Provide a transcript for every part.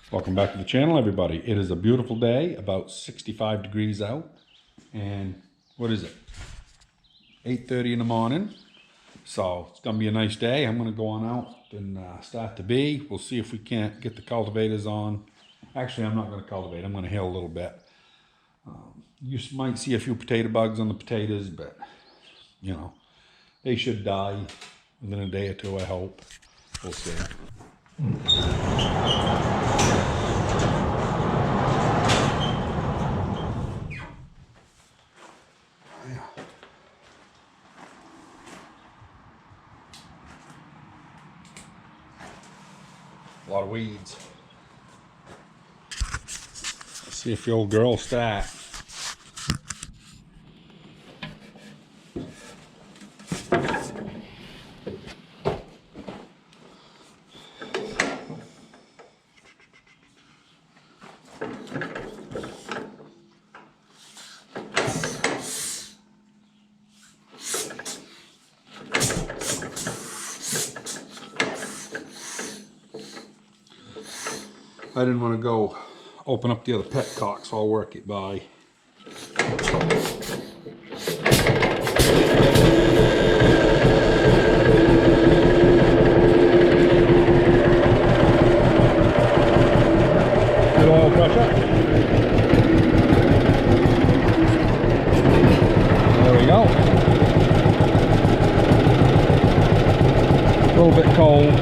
Welcome back to the channel, everybody. It is a beautiful day, about 65 degrees out, and what is it? 8:30 in the morning. So it's gonna be a nice day. I'm gonna go on out and start the bee. We'll see if we can't get the cultivators on. Actually, I'm not gonna cultivate. I'm gonna hail a little bit. You might see a few potato bugs on the potatoes, but you know, they should die within a day or two, I hope. We'll see. A lot of weeds. Let's see if the old girl will start. I didn't want to go open up the other petcock, so I'll work it by. Good oil pressure. There we go. A little bit cold.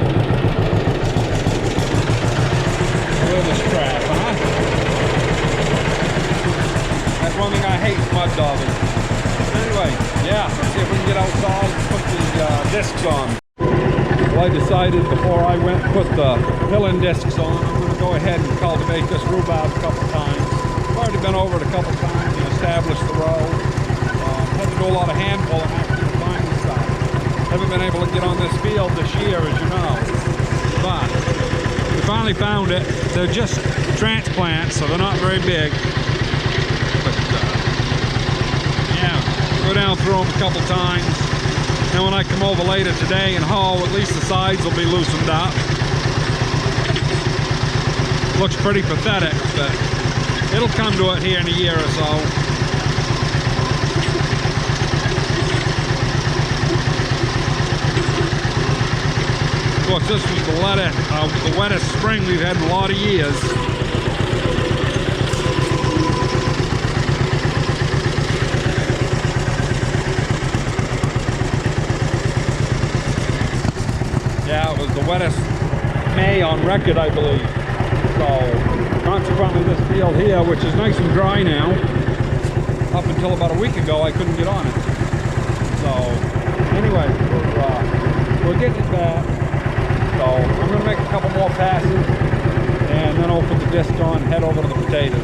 That's one thing I hate, mud daubing. Anyway, yeah, let's see if we can get outside and put the discs on. Well, I decided before I went and put the fill-in discs on, I'm going to go ahead and cultivate this rhubarb a couple times. I've already been over it a couple times and established the row. Had to do a lot of hand pulling actually to find the stuff. Haven't been able to get on this field this year, as you know. But we finally found it. They're just transplants, so they're not very big. But yeah, go down through them a couple times. Then when I come over later today and haul, at least the sides will be loosened up. Looks pretty pathetic, but it'll come to it here in a year or so. Of course, this was the wettest spring we've had in a lot of years. Yeah, it was the wettest May on record, I believe. So, consequently, this field here, which is nice and dry now, up until about a week ago, I couldn't get on it. So, anyway, we're getting it back. So I'm going to make a couple more passes and then I'll put the disc on and head over to the potatoes.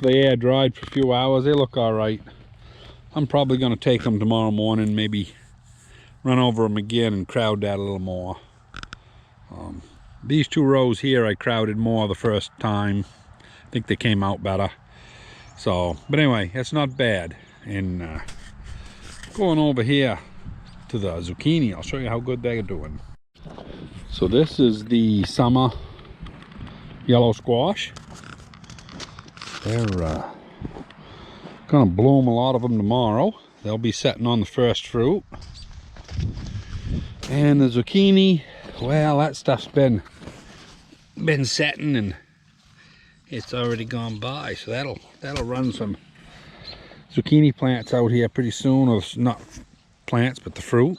they air dried for a few hours. They look all right. I'm probably going to take them tomorrow morning, maybe run over them again and crowd that a little more. These 2 rows here I crowded more the first time. I think they came out better. So, but anyway, it's not bad. And going over here to the zucchini, I'll show you how good they're doing. So this is the summer yellow squash. They're gonna bloom, a lot of them tomorrow. They'll be setting on the first fruit. And the zucchini, well, that stuff's been setting and it's already gone by, so that'll run some zucchini plants out here pretty soon, or not plants but the fruit.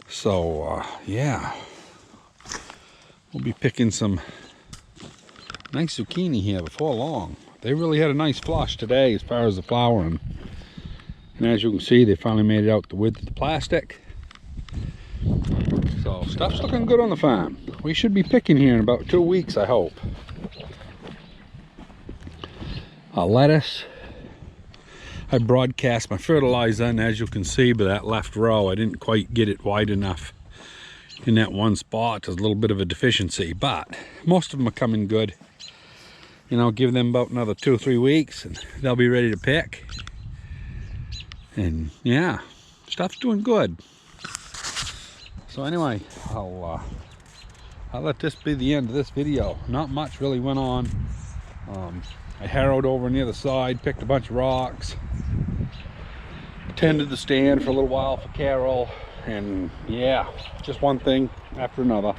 So yeah, we'll be picking some nice zucchini here before long. They really had a nice flush today as far as the flowering, and as you can see, they finally made it out the width of the plastic. So stuff's looking good on the farm. We should be picking here in about 2 weeks, I hope. Lettuce, I broadcast my fertilizer, and as you can see by that left row, I didn't quite get it wide enough in that one spot. There's a little bit of a deficiency, but most of them are coming good. You know, give them about another 2 or 3 weeks and they'll be ready to pick. And yeah, stuff's doing good. So anyway, I'll let this be the end of this video. Not much really went on. I harrowed over near the side, picked a bunch of rocks, tended the stand for a little while for Carol, and yeah, just one thing after another.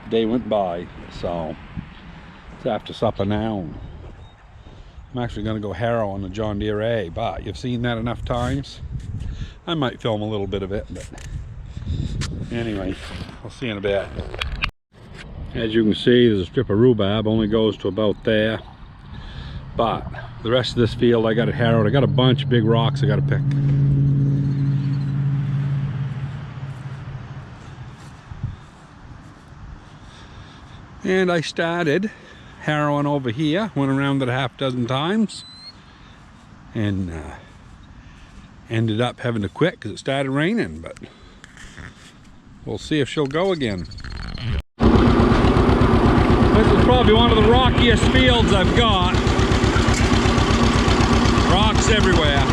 The day went by, so it's after supper now. I'm actually going to go harrow on the John Deere A, but you've seen that enough times. I might film a little bit of it, but anyway, I'll see you in a bit. As you can see, there's a strip of rhubarb, only goes to about there. But the rest of this field, I got it harrowed. I got a bunch of big rocks I got to pick. And I started harrowing over here, went around it a half dozen times, and ended up having to quit because it started raining, but we'll see if she'll go again. This is probably one of the rockiest fields I've got. Rocks everywhere.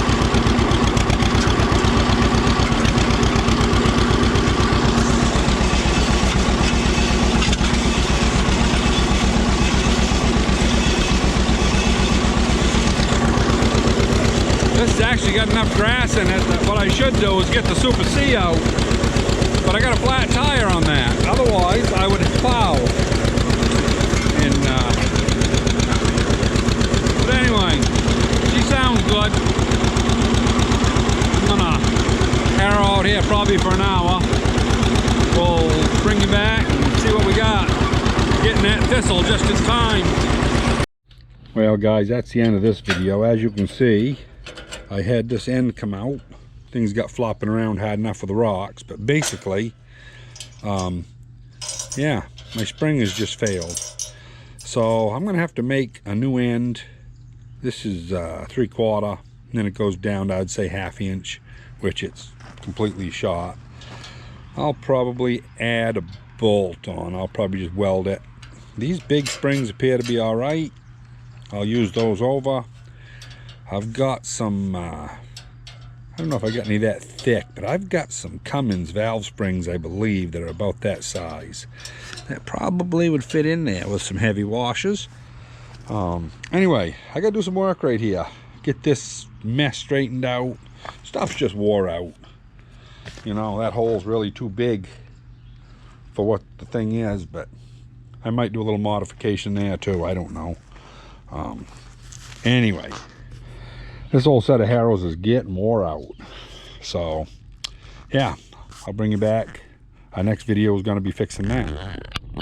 This has actually got enough grass in it that what I should do is get the Super C out. But I got a flat tire on that. Otherwise, I would plow. And, but anyway, she sounds good. I'm gonna harrow out here probably for an hour. We'll bring you back and see what we got. Getting that thistle just in time. Well guys, that's the end of this video. As you can see, I had this end come out. Things got flopping around hard enough with the rocks, but basically, yeah, my spring has just failed. So I'm gonna have to make a new end. This is 3/4, and then it goes down to, I'd say, 1/2 inch, which it's completely shot. I'll probably add a bolt on. I'll probably just weld it. These big springs appear to be all right. I'll use those over. I've got some, I don't know if I got any that thick, but I've got some Cummins valve springs, I believe, that are about that size. That probably would fit in there with some heavy washers. Anyway, I gotta do some work right here. Get this mess straightened out. Stuff's just wore out. You know, that hole's really too big for what the thing is, but I might do a little modification there too. I don't know. Anyway, this whole set of Harrows is getting wore out. So, yeah, I'll bring you back. Our next video is going to be fixing that.